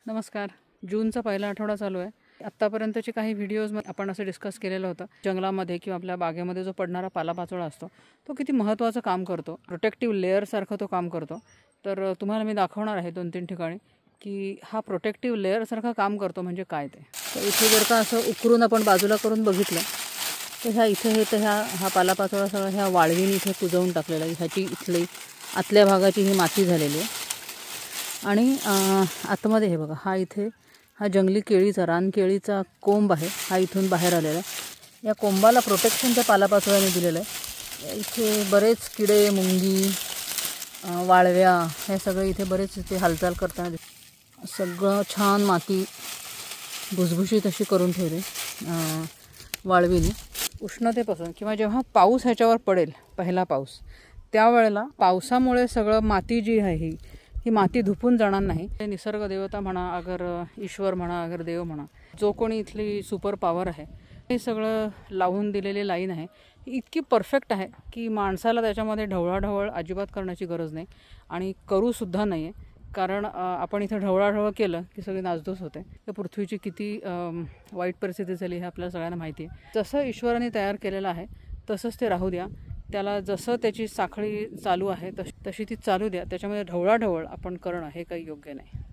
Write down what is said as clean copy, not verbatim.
नमस्कार. जूनचा पहिला आठवडा चालू आहे. आत्तापर्यंतचे काही व्हिडिओज आपण असं डिस्कस केलेलं होतं. जंगलामध्ये किंवा आपल्या बागेमध्ये जो पडणारा पालापाचोळा असतो तो किती महत्त्वाचं काम करतो, प्रोटेक्टिव्ह लेअरसारखं तो काम करतो. तर तुम्हाला मी दाखवणार आहे 2-3 ठिकाणी की हा प्रोटेक्टिव्ह लेअरसारखं काम करतो म्हणजे काय ते. तर इथे जर का असं उकरून आपण बाजूला करून बघितलं तर ह्या इथे हे तर हा पालापाचोळा सगळा ह्या वाळवीने इथे कुजवून टाकलेला आहे. ह्याची इथली आतल्या भागाची ही माती झालेली आहे. आणि आतमध्ये हे बघा, हा जंगली केळीचा रानकेळीचा कोंब आहे. हा इथून बाहेर आलेला आहे. या कोंबाला प्रोटेक्शन त्या पालापाचोळ्याने दिलेलं आहे. इथे बरेच किडे, मुंगी, वाळव्या हे सगळे इथे बरेच इथे हालचाल करताना सगळं छान माती भुसभुशीत अशी करून ठेवली वाळवीने. उष्णतेपासून किंवा जेव्हा पाऊस ह्याच्यावर पडेल, पहिला पाऊस, त्यावेळेला पावसामुळे सगळं माती जी आहे ही माती धुपून जाणार नाही. निसर्ग देवता म्हणा, अगर ईश्वर म्हणा, अगर देव म्हणा, जो कोणी इथली सुपर पॉवर आहे, हे सगळं लावून दिलेली लाईन आहे ही इतकी परफेक्ट आहे की माणसाला त्याच्यामध्ये ढवळाढवळ अजिबात करण्याची गरज नाही आणि करूसुद्धा नाही आहे. कारण आपण इथं ढवळाढवळ केलं की सगळी नासधूस होते. तर पृथ्वीची किती वाईट परिस्थिती झाली हे आपल्याला सगळ्यांना माहिती आहे. जसं ईश्वराने तयार केलेलं आहे तसंच ते राहू द्या. त्याला जसं त्याची साखळी चालू आहे तशी ती चालू द्या. त्याच्यामध्ये ढवळाढवळ आपण करणं हे काही योग्य नाही.